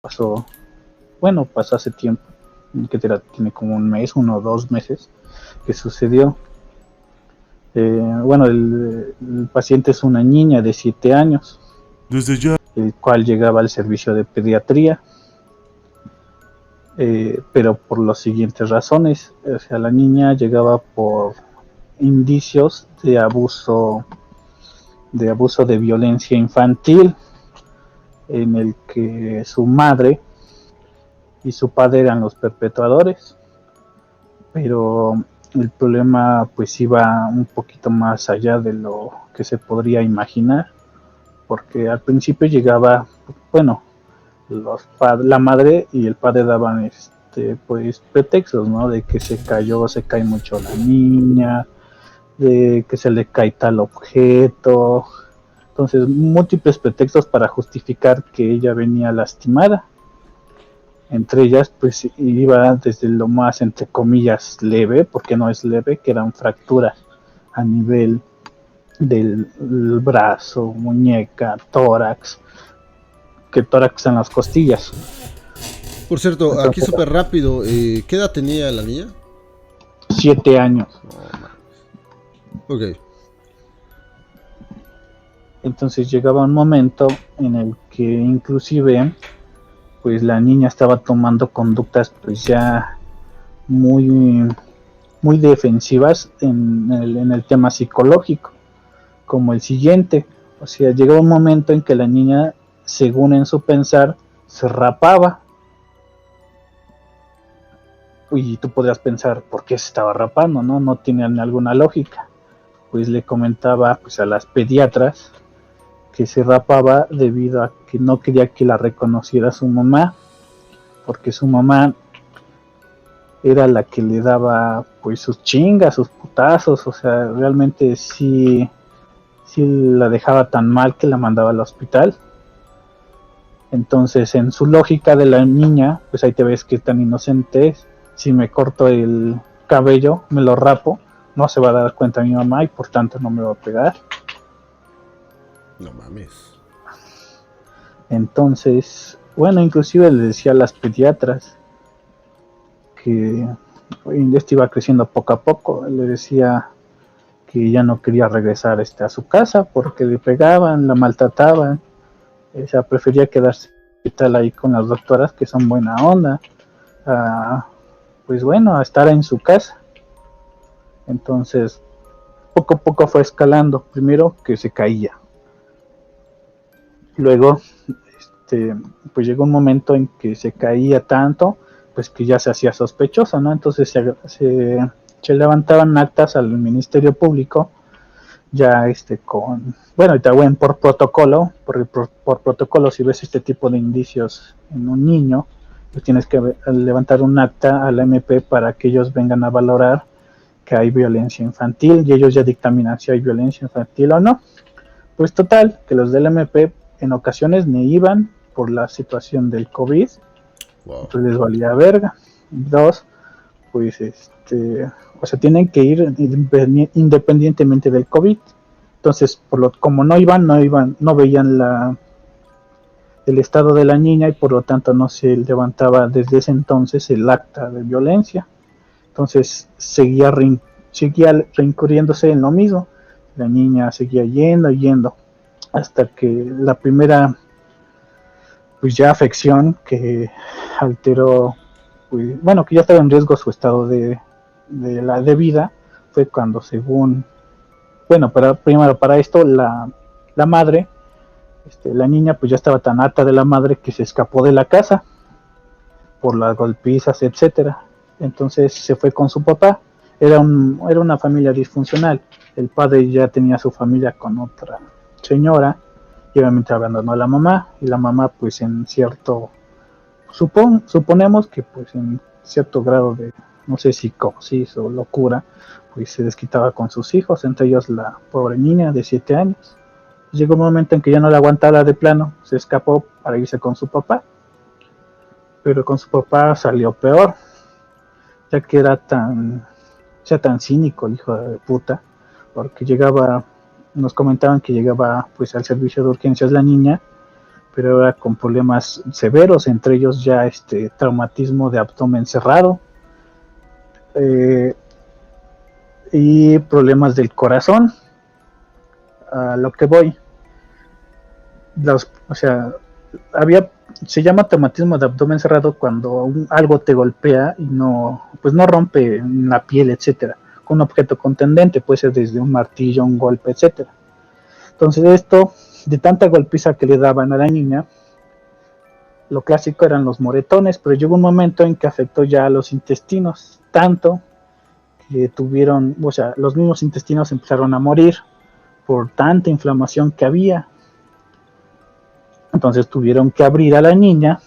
pasó, bueno, pasó hace tiempo, tiene como un mes, 1 o 2 meses que sucedió. Bueno, el paciente es una niña de 7 años, Desde ya. el cual llegaba al servicio de pediatría, pero por las siguientes razones. O sea, la niña llegaba por indicios de violencia infantil, en el que su madre y su padre eran los perpetuadores, pero el problema pues iba un poquito más allá de lo que se podría imaginar, porque al principio llegaba, bueno, la madre y el padre daban pues pretextos, ¿no? De que se cae mucho la niña, de que se le cae tal objeto, entonces múltiples pretextos para justificar que ella venía lastimada. Entre ellas, pues iba desde lo más, entre comillas, leve, porque no es leve, que eran fracturas a nivel del brazo, muñeca, tórax, que tórax en las costillas. Por cierto, aquí Entonces, súper rápido. ¿Qué edad tenía la niña? 7 años. No mames. Ok. Entonces llegaba un momento en el que inclusive, pues la niña estaba tomando conductas pues ya muy, muy defensivas en el tema psicológico, como el siguiente. O sea, llegaba un momento en que la niña, según en su pensar, se rapaba. Y tú podrías pensar, ¿por qué se estaba rapando? No tiene alguna lógica. Pues le comentaba pues a las pediatras que se rapaba debido a que no quería que la reconociera su mamá, porque su mamá era la que le daba pues sus chingas, sus putazos, o sea, realmente sí la dejaba tan mal que la mandaba al hospital. Entonces, en su lógica de la niña, pues ahí te ves que tan inocente es. Si me corto el cabello, me lo rapo, no se va a dar cuenta mi mamá y por tanto no me va a pegar. No mames. Entonces, bueno, inclusive le decía a las pediatras que este iba creciendo poco a poco. Le decía que ya no quería regresar a su casa porque le pegaban, la maltrataban. O sea, prefería quedarse tal ahí con las doctoras que son buena onda. A, pues bueno, a estar en su casa. Entonces, poco a poco fue escalando. Primero que se caía. Luego, este, pues llegó un momento en que se caía tanto, pues que ya se hacía sospechoso, ¿no? Entonces se levantaban actas al Ministerio Público, ya bueno, y también por protocolo, por protocolo, si ves este tipo de indicios en un niño, pues tienes que levantar un acta a la MP para que ellos vengan a valorar que hay violencia infantil y ellos ya dictaminan si hay violencia infantil o no. Pues total, que los del MP en ocasiones ni iban por la situación del COVID, Wow. pues les valía verga. Dos, pues o sea, tienen que ir independientemente del COVID. Entonces, como no veían el estado de la niña y por lo tanto no se levantaba desde ese entonces el acta de violencia. Entonces seguía reincurriéndose en lo mismo. La niña seguía yendo, hasta que la primera, pues ya afección que alteró, pues, bueno, que ya estaba en riesgo su estado de vida, fue cuando según, bueno, primero para esto la madre, la niña pues ya estaba tan harta de la madre que se escapó de la casa por las golpizas, etcétera. Entonces se fue con su papá. Era una familia disfuncional. El padre ya tenía su familia con otra señora y obviamente abandonó a la mamá y la mamá pues en cierto, suponemos que pues en cierto grado de, no sé, psicosis o locura, pues se desquitaba con sus hijos, entre ellos la pobre niña de 7 años. Llegó un momento en que ya no la aguantaba de plano, se escapó para irse con su papá, pero con su papá salió peor, ya que sea tan cínico el hijo de puta, porque nos comentaban que llegaba pues al servicio de urgencias la niña pero era con problemas severos, entre ellos ya traumatismo de abdomen cerrado, eh, y problemas del corazón. A lo que voy, o sea, se llama traumatismo de abdomen cerrado cuando algo te golpea y pues no rompe la piel, etcétera, con un objeto contundente, puede ser desde un martillo, un golpe, etcétera. Entonces esto, de tanta golpiza que le daban a la niña, lo clásico eran los moretones, pero llegó un momento en que afectó ya a los intestinos, tanto que los mismos intestinos empezaron a morir por tanta inflamación que había. Entonces tuvieron que abrir a la niña,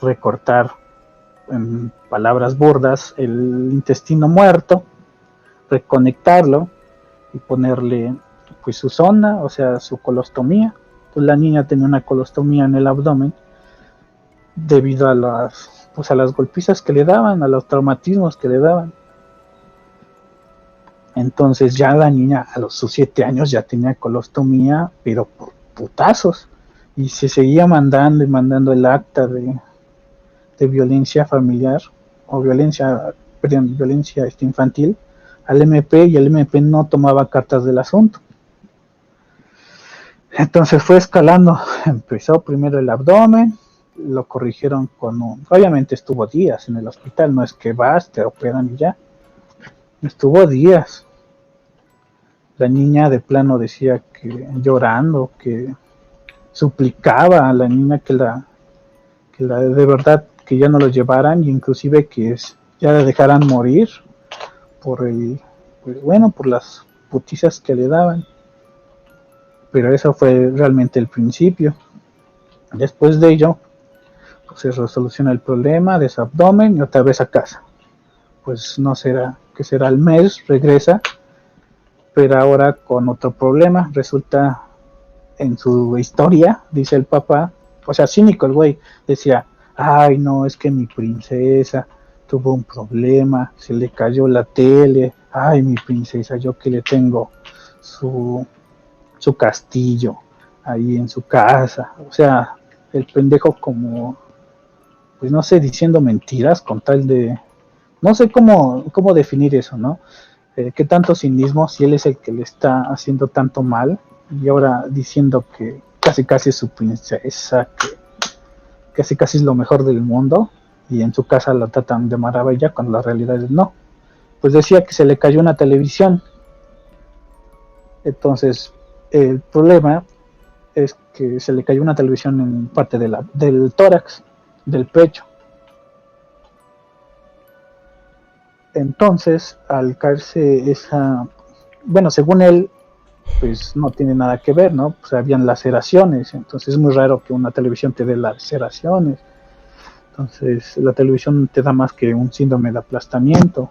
recortar, en palabras burdas, el intestino muerto, reconectarlo y ponerle pues su zona, o sea, su colostomía. Pues la niña tenía una colostomía en el abdomen debido a las golpizas que le daban, a los traumatismos que le daban. Entonces ya la niña a sus 7 años ya tenía colostomía, pero por putazos. Y se seguía mandando y mandando el acta de violencia familiar o violencia infantil al MP, y el MP no tomaba cartas del asunto. Entonces fue escalando. Empezó primero el abdomen, lo corrigieron obviamente estuvo días en el hospital, no es que vas, te operan y ya. Estuvo días. La niña de plano decía que llorando, que suplicaba a la niña que la de verdad que ya no lo llevaran, y inclusive que ya la dejaran morir por las putizas que le daban. Pero eso fue realmente el principio. Después de ello, pues se resoluciona el problema de su abdomen y otra vez a casa. Pues no será, que será al mes, regresa, pero ahora con otro problema. Resulta, en su historia, dice el papá, o sea, cínico el güey, decía, ay no, es que mi princesa tuvo un problema, se le cayó la tele, ay mi princesa, yo que le tengo su castillo ahí en su casa. O sea, el pendejo como, pues no sé, diciendo mentiras con tal de, no sé cómo definir eso, ¿no? ¿Qué tanto cinismo si él es el que le está haciendo tanto mal, y ahora diciendo que casi casi es su princesa, que casi casi es lo mejor del mundo, y en su casa la tratan de maravilla cuando la realidad es no? Pues decía que se le cayó una televisión. Entonces el problema es que se le cayó una televisión en parte del tórax, del pecho. Entonces, al caerse bueno, según él, pues no tiene nada que ver, ¿no? Pues habían laceraciones, entonces es muy raro que una televisión te dé laceraciones. Entonces, la televisión te da más que un síndrome de aplastamiento.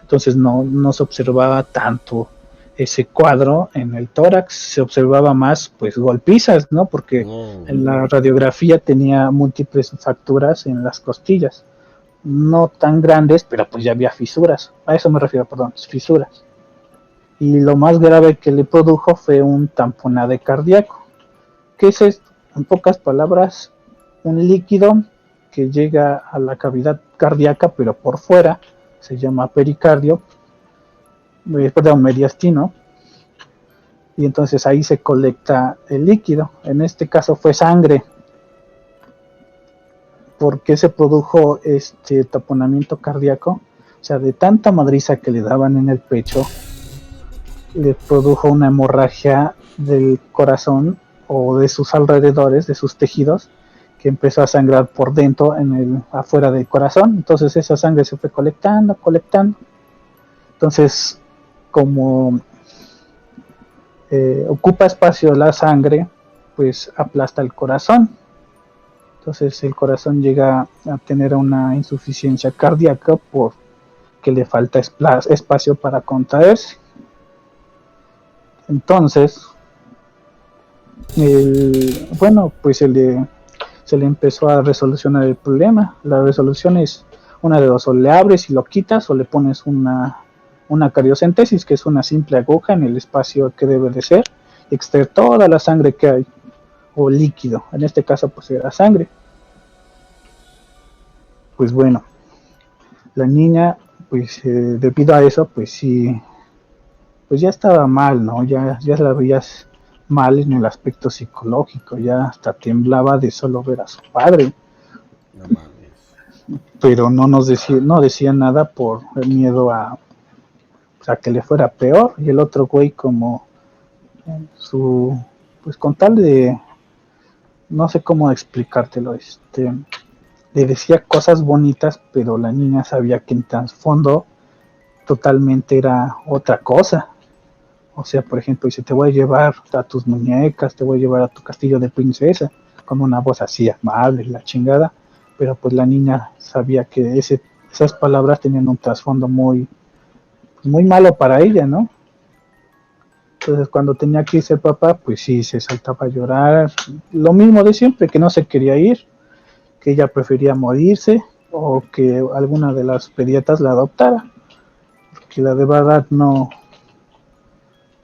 Entonces, no se observaba tanto ese cuadro en el tórax, se observaba más pues golpizas, ¿no? Porque en la radiografía tenía múltiples fracturas en las costillas, no tan grandes, pero pues ya había fisuras, a eso me refiero, perdón, fisuras. Y lo más grave que le produjo fue un tamponade cardíaco. ¿Qué es esto? En pocas palabras, un líquido que llega a la cavidad cardíaca, pero por fuera, se llama pericardio, perdón, mediastino, y entonces ahí se colecta el líquido. En este caso fue sangre. ¿Por qué se produjo este taponamiento cardíaco? O sea, de tanta madriza que le daban en el pecho, le produjo una hemorragia del corazón o de sus alrededores, de sus tejidos, que empezó a sangrar por dentro, afuera del corazón. Entonces esa sangre se fue colectando. Entonces, como ocupa espacio la sangre, pues aplasta el corazón. Entonces el corazón llega a tener una insuficiencia cardíaca porque le falta espacio para contraerse. Entonces, pues se le empezó a resolucionar el problema. La resolución es una de dos: o le abres y lo quitas, o le pones una cariocentesis, que es una simple aguja en el espacio que debe de ser, y extraer toda la sangre que hay. o líquido, en este caso pues era sangre. Pues bueno, la niña pues debido a eso pues sí, pues ya estaba mal, ¿no? Ya la veías mal en el aspecto psicológico, ya hasta temblaba de solo ver a su padre, No mames. pero no decía nada por el miedo a que le fuera peor, y el otro güey como su, pues con tal de, no sé cómo explicártelo, le decía cosas bonitas, pero la niña sabía que en trasfondo totalmente era otra cosa. O sea, por ejemplo, dice, te voy a llevar a tus muñecas, te voy a llevar a tu castillo de princesa, con una voz así amable, la chingada, pero pues la niña sabía que esas palabras tenían un trasfondo muy malo para ella, ¿no? Entonces cuando tenía que irse el papá, pues sí, se saltaba a llorar, lo mismo de siempre, que no se quería ir, que ella prefería morirse o que alguna de las pediatras la adoptara, que la de verdad no,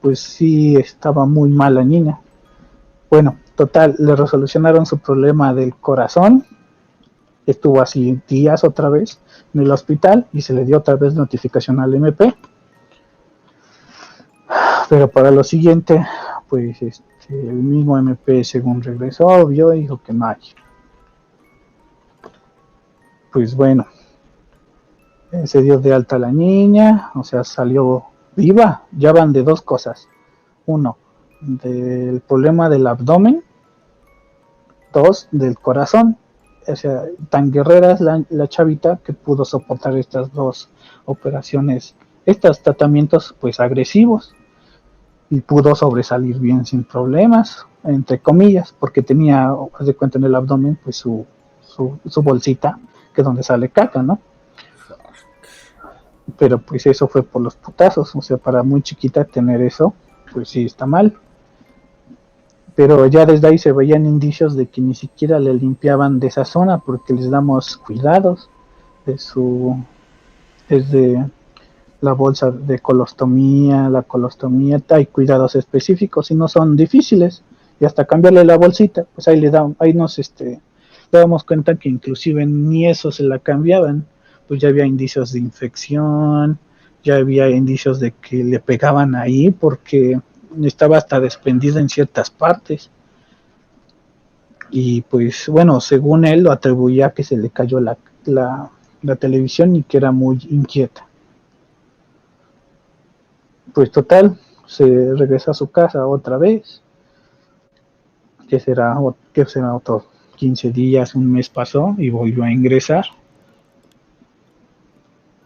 pues sí estaba muy mal la niña. Bueno, total, le resolucionaron su problema del corazón, estuvo así días otra vez en el hospital y se le dio otra vez notificación al MP, pero para lo siguiente, pues el mismo MP según regresó, vio y dijo que no hay. Pues bueno, se dio de alta la niña, o sea, salió viva. Ya van de dos cosas. Uno, del problema del abdomen. Dos, del corazón. O sea, tan guerrera es la chavita que pudo soportar estas dos operaciones, estos tratamientos pues agresivos, y pudo sobresalir bien sin problemas, entre comillas, porque tenía, haz de cuenta, en el abdomen pues su bolsita, que es donde sale caca, ¿no? Fuck. Pero pues eso fue por los putazos, o sea, para muy chiquita tener eso, pues sí está mal. Pero ya desde ahí se veían indicios de que ni siquiera le limpiaban de esa zona porque les damos cuidados de desde la bolsa de colostomía, la colostomía, hay cuidados específicos y no son difíciles. Y hasta cambiarle la bolsita, pues ahí nos dábamos cuenta que inclusive ni eso se la cambiaban, pues ya había indicios de infección, ya había indicios de que le pegaban ahí porque estaba hasta desprendida en ciertas partes. Y pues bueno, según él lo atribuía a que se le cayó la televisión y que era muy inquieta. Pues total, se regresa a su casa otra vez, que será otros 15 días, un mes pasó y volvió a ingresar.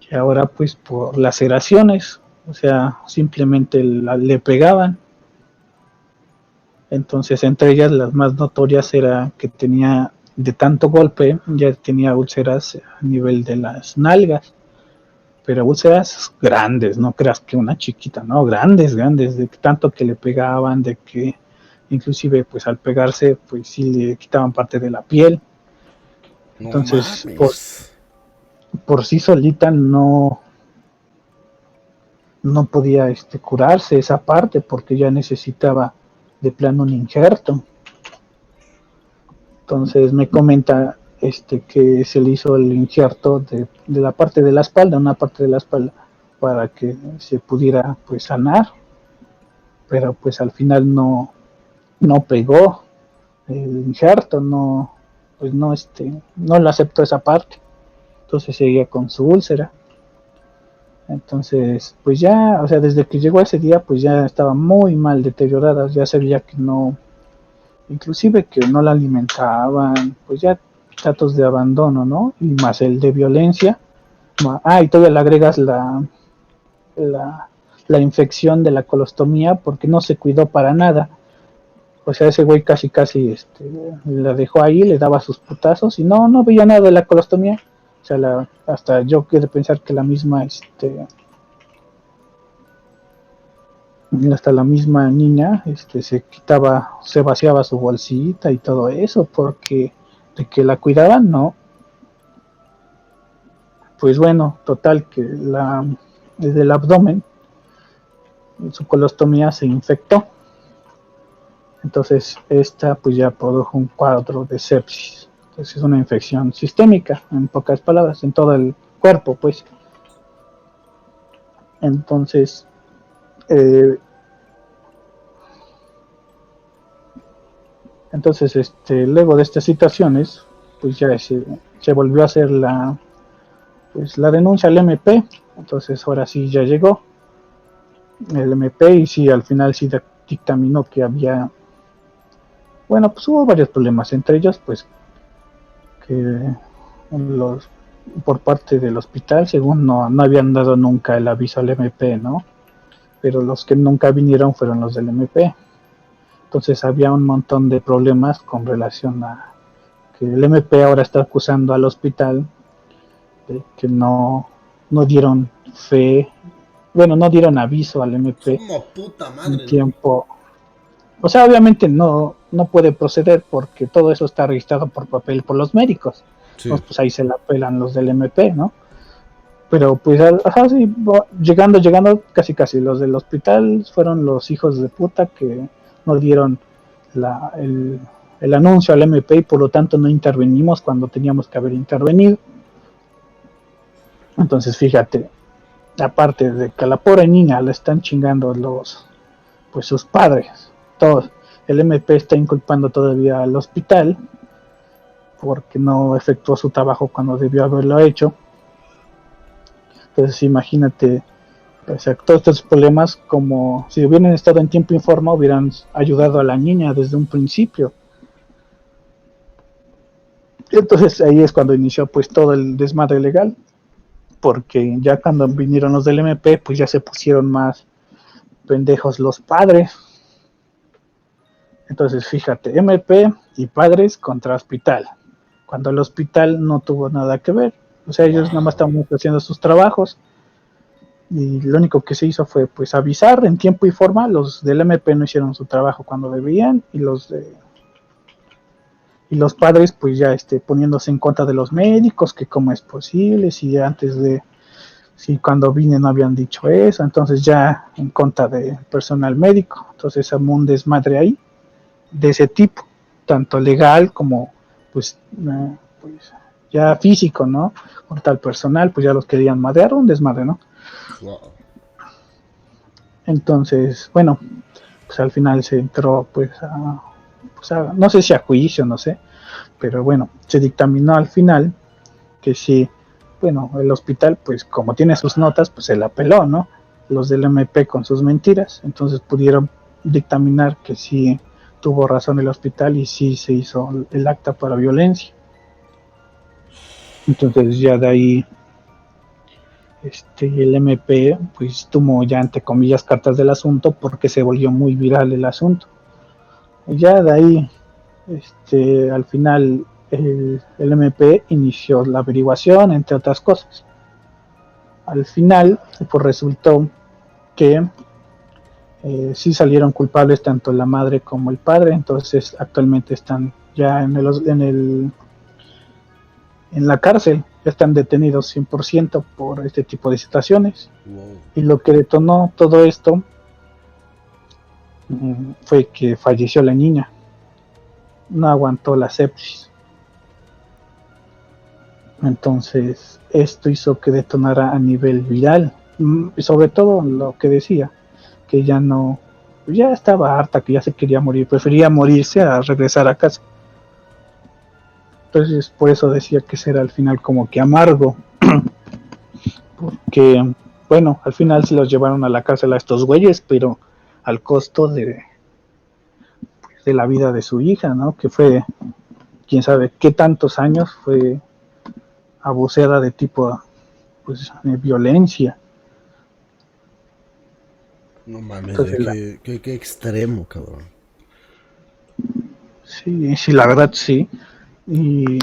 Y ahora pues por laceraciones, o sea, simplemente le pegaban. Entonces entre ellas las más notorias era que tenía de tanto golpe, ya tenía úlceras a nivel de las nalgas, pero úlceras grandes, no creas que una chiquita, no, grandes, grandes, de tanto que le pegaban, de que inclusive pues al pegarse pues sí le quitaban parte de la piel. No Entonces mames. por sí solita no podía curarse esa parte porque ya necesitaba de plano un injerto. Entonces me comenta que se le hizo el injerto de la parte de la espalda, una parte de la espalda, para que se pudiera pues sanar, pero pues al final no pegó el injerto, pues no lo aceptó esa parte, entonces seguía con su úlcera. Entonces, pues ya, o sea, desde que llegó ese día, pues ya estaba muy mal deteriorada, ya se veía que no, inclusive que no la alimentaban, pues ya tratos de abandono, ¿no? Y más el de violencia. Y todavía le agregas la, la infección de la colostomía porque no se cuidó para nada. O sea, ese güey casi la dejó ahí, le daba sus putazos y no veía nada de la colostomía. O sea, hasta yo quiero pensar que hasta la misma niña se vaciaba su bolsita y todo eso porque de que la cuidaban, no. Pues bueno, total que desde el abdomen su colostomía se infectó. Entonces, esta pues ya produjo un cuadro de sepsis. Entonces, es una infección sistémica, en pocas palabras, en todo el cuerpo, pues. Entonces, eh, luego de estas situaciones, pues ya se volvió a hacer la denuncia al MP. Entonces, ahora sí ya llegó el MP y sí, al final sí dictaminó que había, bueno, pues hubo varios problemas, entre ellos, pues que los por parte del hospital, según no habían dado nunca el aviso al MP, ¿no? Pero los que nunca vinieron fueron los del MP. Entonces había un montón de problemas con relación a que el MP ahora está acusando al hospital de que no dieron fe, bueno, no dieron aviso al MP Como puta en madre, ¿no? tiempo. O sea, obviamente no puede proceder porque todo eso está registrado por papel por los médicos. Sí. Entonces, pues ahí se la pelan los del MP, ¿no? Pero pues, ajá, sí, llegando casi, los del hospital fueron los hijos de puta que no dieron la, el, el anuncio al MP y por lo tanto no intervenimos cuando teníamos que haber intervenido. Entonces, fíjate, aparte de que a la pobre niña le están chingando pues sus padres, todos, el MP está inculpando todavía al hospital porque no efectuó su trabajo cuando debió haberlo hecho. Entonces, imagínate, o sea, todos estos problemas, como si hubieran estado en tiempo y forma, hubieran ayudado a la niña desde un principio. Entonces ahí es cuando inició pues todo el desmadre legal, porque ya cuando vinieron los del MP, pues ya se pusieron más pendejos los padres. Entonces fíjate, MP y padres contra hospital, cuando el hospital no tuvo nada que ver. O sea, ellos nada más Wow. estaban haciendo sus trabajos y lo único que se hizo fue pues avisar en tiempo y forma. Los del MP no hicieron su trabajo cuando debían y los padres pues ya poniéndose en contra de los médicos, que cómo es posible, si antes de, si cuando vine no habían dicho eso, entonces ya en contra del personal médico. Entonces hubo un desmadre ahí de ese tipo, tanto legal como pues, pues ya físico, ¿no? Contra el personal, pues ya los querían madrear, un desmadre, ¿no? Wow. Entonces, bueno, pues al final se entró pues no sé si a juicio, no sé, pero bueno, se dictaminó al final que sí, bueno, el hospital, pues como tiene sus notas, pues se la peló, ¿no? Los del MP con sus mentiras, entonces pudieron dictaminar que sí tuvo razón el hospital y sí se hizo el acta para violencia. Entonces ya de ahí el MP pues tomó ya entre comillas cartas del asunto porque se volvió muy viral el asunto. Y ya de ahí al final el MP inició la averiguación, entre otras cosas. Al final, pues resultó que sí salieron culpables tanto la madre como el padre, entonces actualmente están ya en la cárcel, ya están detenidos 100% por este tipo de situaciones. Wow. Y lo que detonó todo esto fue que falleció la niña, no aguantó la sepsis. Entonces, esto hizo que detonara a nivel viral. Y sobre todo lo que decía, que ya estaba harta, que ya se quería morir, prefería morirse a regresar a casa. Entonces, por eso decía que será al final como que amargo, porque, bueno, al final se los llevaron a la cárcel a estos güeyes, pero al costo de la vida de su hija, ¿no? Que fue, quién sabe qué tantos años fue abusada de tipo, pues, de violencia. No mames, Entonces, qué extremo, cabrón. sí, la verdad sí. Y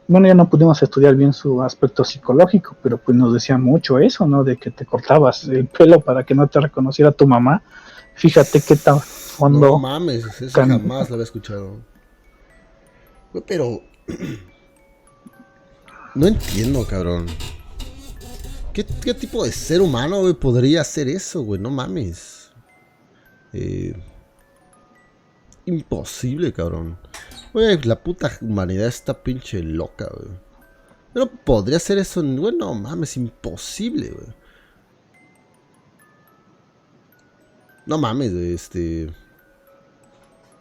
bueno, ya no pudimos estudiar bien su aspecto psicológico, pero pues nos decía mucho eso, ¿no? De que te cortabas el pelo para que no te reconociera tu mamá. Fíjate qué tan No fondo mames, esa can... jamás la había escuchado. Güey, pero no entiendo, cabrón. ¿Qué tipo de ser humano, güey, podría hacer eso, güey? No mames. Eh, imposible, cabrón. Güey, la puta humanidad está pinche loca, güey. No podría hacer eso, güey, no mames, imposible, güey. No mames, güey,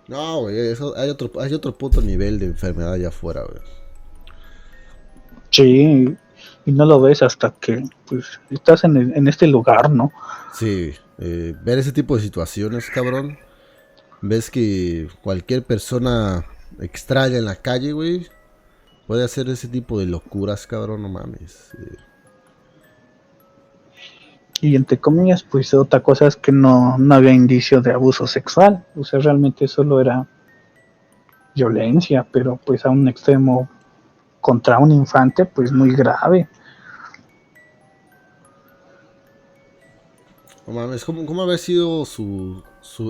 No, güey, eso, hay otro puto nivel de enfermedad allá afuera, güey. Sí, y no lo ves hasta que pues estás en este lugar, ¿no? Sí, ver ese tipo de situaciones, cabrón. Ves que cualquier persona extraña en la calle, güey, puede hacer ese tipo de locuras, cabrón, no mames. Y entre comillas, pues otra cosa es que no había indicio de abuso sexual, o sea, realmente solo era violencia, pero pues a un extremo contra un infante, pues muy grave. No mames, ¿cómo haber sido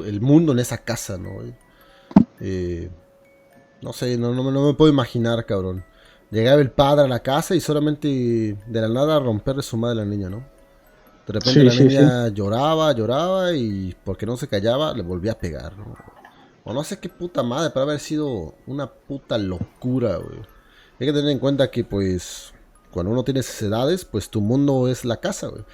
el mundo en esa casa, no, güey? No sé, no me puedo imaginar, cabrón. Llegaba el padre a la casa y solamente de la nada romperle su madre a la niña, ¿no? De repente Sí, la sí, sí. niña lloraba y porque no se callaba le volvía a pegar, ¿no? O no sé qué puta madre, para haber sido una puta locura, güey. Hay que tener en cuenta que, pues, cuando uno tiene esas edades, pues tu mundo es la casa, güey.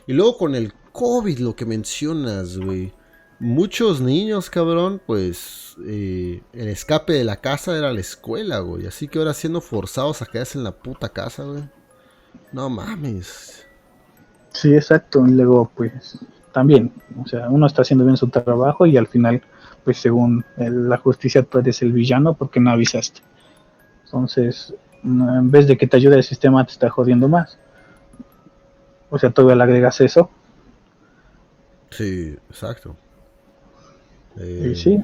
Y luego con el COVID, lo que mencionas, güey. Muchos niños, cabrón, pues, el escape de la casa era la escuela, güey. Así que ahora siendo forzados a quedarse en la puta casa, güey. No mames. Sí, exacto. Y luego, pues, también, o sea, uno está haciendo bien su trabajo y al final, pues, según la justicia, tú eres el villano porque no avisaste. Entonces, en vez de que te ayude el sistema, te está jodiendo más. O sea, todavía le agregas eso. Sí, exacto. Y Eh, sí,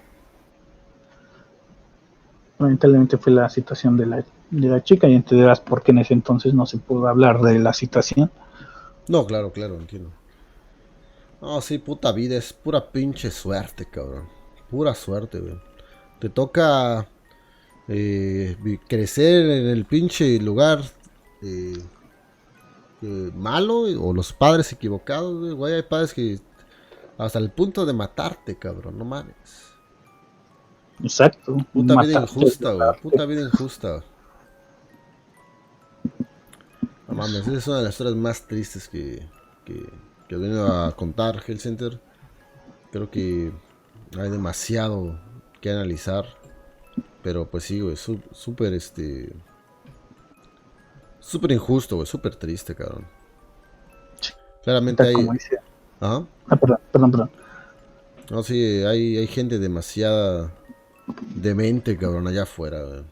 lamentablemente fue la situación de la chica y entenderás por qué en ese entonces no se pudo hablar de la situación. no, claro, claro, entiendo. No, sí, puta vida, es pura pinche suerte, cabrón. Pura suerte, güey. Te toca crecer en el pinche lugar eh, malo o los padres equivocados, güey. Güey, hay padres que hasta el punto de matarte, cabrón, no mames. Exacto, Puta vida matarte, injusta, güey. violarte. Puta vida injusta. No mames, esa es una de las historias más tristes que he venido a contar, Hellcenter. Creo que hay demasiado que analizar. Pero pues sí, güey, súper injusto, güey, súper triste, cabrón. Claramente Tal hay... como dice. Ajá. Ah, perdón, perdón, perdón. No, sí, hay gente demasiada demente, cabrón, allá afuera, güey.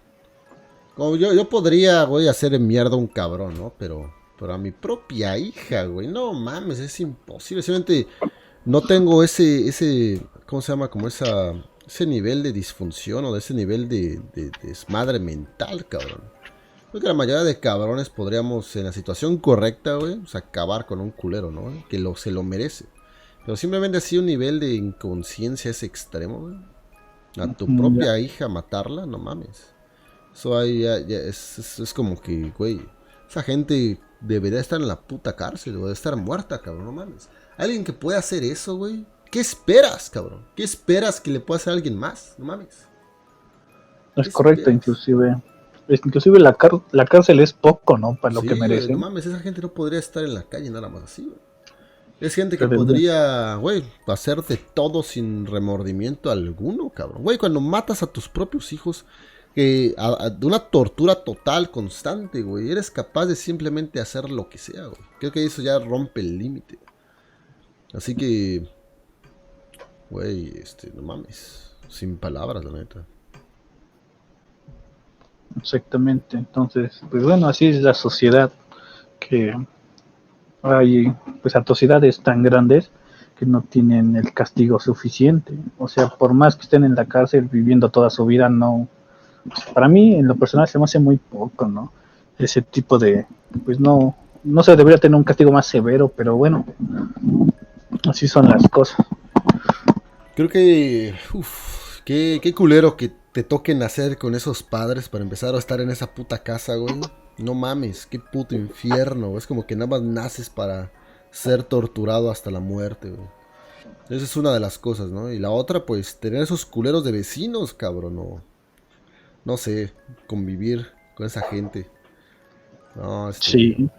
Como yo podría, güey, hacer mierda a un cabrón, ¿no? Pero a mi propia hija, güey, no mames, es imposible. Simplemente no tengo ¿cómo se llama? Como ese nivel de disfunción o de ese nivel de desmadre mental, cabrón. Creo que la mayoría de cabrones podríamos, en la situación correcta, güey, pues, acabar con un culero, ¿no? Que se lo merece. Pero simplemente así un nivel de inconsciencia es extremo, güey. A tu Ya. propia hija matarla, no mames. Eso ahí es como que, güey, esa gente debería estar en la puta cárcel, o debe estar muerta, cabrón, no mames. Alguien que pueda hacer eso, güey. ¿Qué esperas, cabrón? ¿Qué esperas que le pueda hacer a alguien más? No mames. ¿Qué Es correcto, esperas? inclusive la cárcel es poco, ¿no? Para lo que Sí, güey, no merecen. mames, esa gente no podría estar en la calle nada más así, güey. Es gente que Pero debería- podría, güey, hacerte todo sin remordimiento alguno, cabrón. Güey, cuando matas a tus propios hijos, de una tortura total, constante, güey, eres capaz de simplemente hacer lo que sea, güey. Creo que eso ya rompe el límite. Así que, güey, no mames. Sin palabras, la neta. Exactamente. Entonces, pues bueno, así es la sociedad, que hay pues atrocidades tan grandes que no tienen el castigo suficiente. O sea, por más que estén en la cárcel viviendo toda su vida, no, para mí en lo personal se me hace muy poco, ¿no? Ese tipo de, pues no se debería tener un castigo más severo, pero bueno, así son las cosas. Creo que, uff, qué culero que te toquen nacer con esos padres para empezar a estar en esa puta casa, güey. No mames, qué puto infierno. Es como que nada más naces para ser torturado hasta la muerte, güey. Esa es una de las cosas, ¿no? Y la otra, pues, tener esos culeros de vecinos, cabrón, no sé, convivir con esa gente. No, Sí,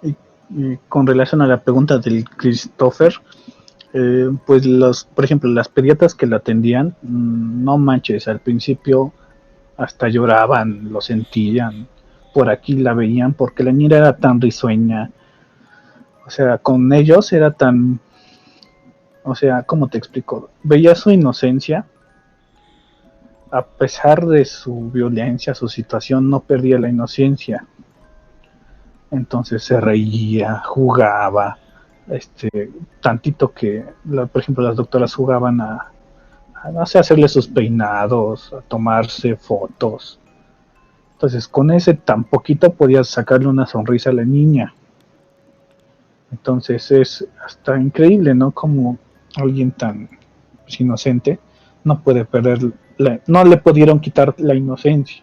y con relación a la pregunta del Christopher, pues por ejemplo, las pediatras que la atendían, no manches, al principio hasta lloraban, lo sentían, por aquí la veían porque la niña era tan risueña, o sea, con ellos era tan, o sea, ¿cómo te explico? Veía su inocencia, a pesar de su violencia, su situación, no perdía la inocencia. Entonces se reía, jugaba, tantito que, por ejemplo, las doctoras jugaban a no sé, hacerle sus peinados, a tomarse fotos. Entonces, con ese tan poquito podías sacarle una sonrisa a la niña. Entonces es hasta increíble, ¿no? Como alguien tan inocente no puede perder, no le pudieron quitar la inocencia,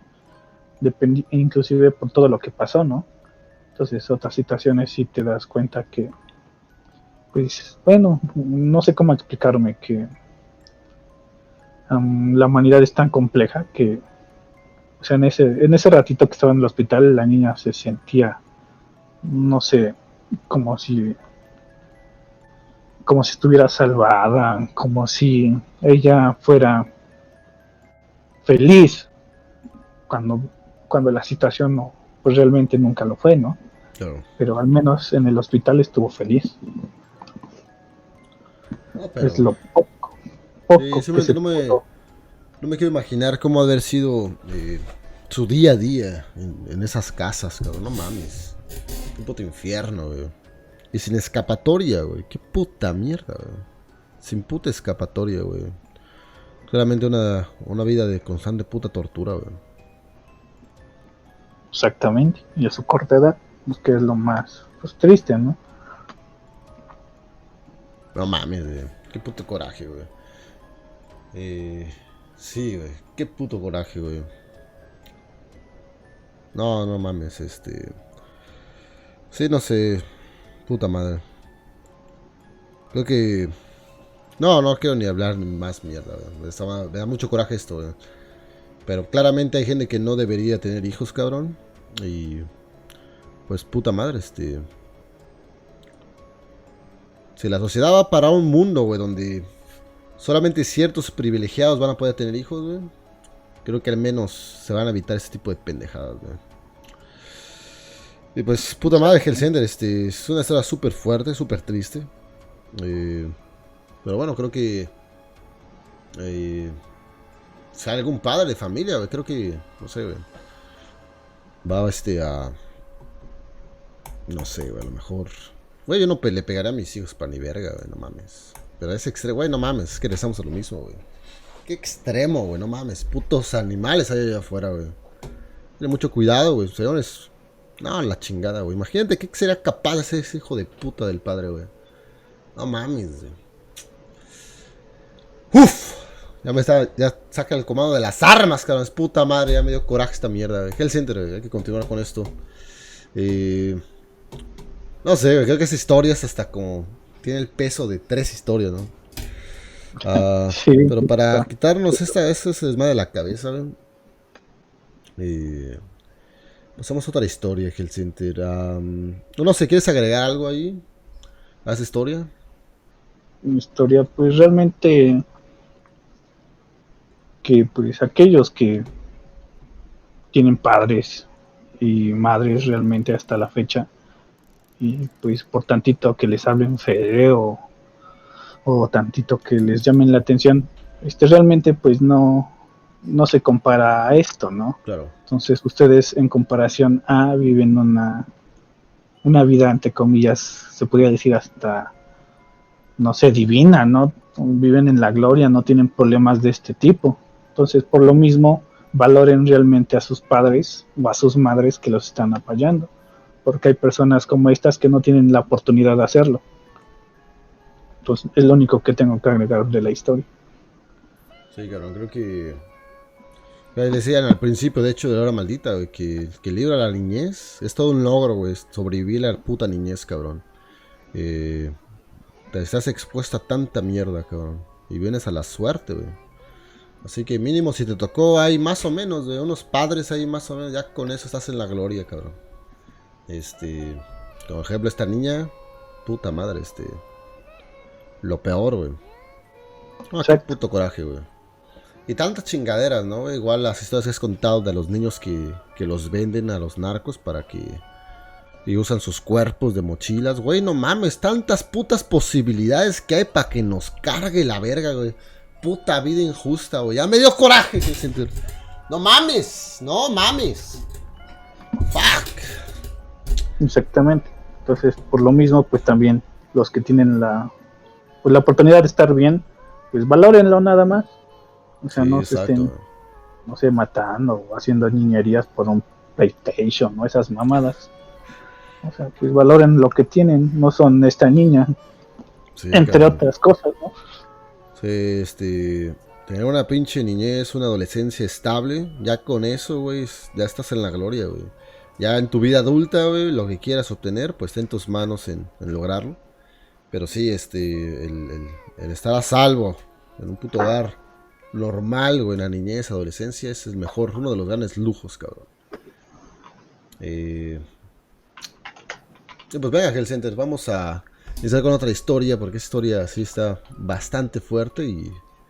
inclusive por todo lo que pasó, ¿no? Entonces, otras situaciones sí te das cuenta que, pues, bueno, no sé cómo explicarme que la humanidad es tan compleja que, o sea, en ese ratito que estaba en el hospital, la niña se sentía, no sé, como si, como si estuviera salvada, como si ella fuera feliz cuando, cuando la situación no, pues realmente nunca lo fue, ¿no? claro. Pero al menos en el hospital estuvo feliz. No, Es pero... lo Sí, poco que simplemente se pudo. no me quiero imaginar cómo haber sido su día a día en esas casas, cabrón. No mames. Qué puto infierno, güey. Y sin escapatoria, güey. Qué puta mierda, güey. Sin puta escapatoria, güey. Claramente una vida de constante puta tortura, güey. Exactamente, y a su corta edad, pues, que es lo más pues, triste, ¿no? No mames, güey. Qué puto coraje, güey. Sí, güey. Qué puto coraje, güey. No, no mames, Sí, no sé. Puta madre. Creo que... No, no quiero ni hablar más mierda, güey. Me da mucho coraje esto, güey. Pero claramente hay gente que no debería tener hijos, cabrón. Y... Pues puta madre, Si la sociedad va para un mundo, güey, donde solamente ciertos privilegiados van a poder tener hijos, güey. Creo que al menos se van a evitar ese tipo de pendejadas, güey. Y pues, puta madre, Hellsender, es una historia súper fuerte, súper triste. Eh, pero bueno, creo que... Eh, si hay algún padre de familia, güey, creo que... No sé, güey. Va, a... No sé, güey, a lo mejor... Güey, yo no le pegaré a mis hijos para ni verga, güey, no mames. Pero ese extremo, güey, no mames, es que regresamos a lo mismo, güey. Qué extremo, güey, no mames. Putos animales hay allá afuera, güey. Tiene mucho cuidado, güey, señores. No, la chingada, güey. Imagínate qué sería capaz de hacer ese hijo de puta del padre, güey. No mames, güey. Uf. Ya saca el comando de las armas, cabrón. Es puta madre, ya me dio coraje esta mierda, güey. Hell Center, güey. Hay que continuar con esto. Eh, no sé, güey. Creo que esa historia es hasta como... Tiene el peso de 3 historias, ¿no? Sí, Pero para está. quitarnos esta se desmadre de la cabeza, güey. Pasamos a otra historia, Hell Center. No sé, ¿quieres agregar algo ahí a esa historia? Una historia, pues realmente que pues aquellos que tienen padres y madres realmente hasta la fecha, y pues por tantito que les hablen feo o tantito que les llamen la atención, realmente pues no se compara a esto, ¿no? Claro. Entonces ustedes en comparación a viven una vida, entre comillas, se podría decir hasta, no sé, divina, ¿no? Viven en la gloria, no tienen problemas de este tipo. Entonces, por lo mismo, valoren realmente a sus padres o a sus madres que los están apoyando, porque hay personas como estas que no tienen la oportunidad de hacerlo. Entonces, es lo único que tengo que agregar de la historia. Sí, cabrón, creo que... Ya decían al principio, de hecho, de la hora maldita, güey, que el libro a la niñez es todo un logro, güey. Sobrevivir a la puta niñez, cabrón. Eh, te estás expuesto a tanta mierda, cabrón. Y vienes a la suerte, güey. Así que mínimo si te tocó ahí más o menos, güey, unos padres ahí más o menos, ya con eso estás en la gloria, cabrón. Por ejemplo, esta niña, puta madre, lo peor, güey. No, qué Exacto. puto coraje, güey. Y tantas chingaderas, ¿no? Güey? Igual las historias que has contado de los niños que los venden a los narcos para que... Y usan sus cuerpos de mochilas, güey, no mames, tantas putas posibilidades que hay para que nos cargue la verga, güey. Puta vida injusta, güey. Ya me dio coraje que sentir. No mames, no mames. Fuck. Exactamente. Entonces, por lo mismo, pues también los que tienen la oportunidad de estar bien, pues valórenlo nada más. O sea, Sí, no se exacto, estén, güey. no sé, matando o haciendo niñerías por un PlayStation o esas mamadas. O sea, pues valoren lo que tienen, no son esta niña, Sí, entre cabrón. otras cosas, ¿no? Sí, tener una pinche niñez, una adolescencia estable, ya con eso, güey, ya estás en la gloria, güey. Ya en tu vida adulta, güey, lo que quieras obtener, pues está en tus manos en lograrlo. Pero sí, el estar a salvo en un puto hogar normal, güey, en la niñez, adolescencia, ese es el mejor, uno de los grandes lujos, cabrón. Eh, sí, pues venga, Hellcenter, vamos a iniciar con otra historia, porque esa historia sí está bastante fuerte y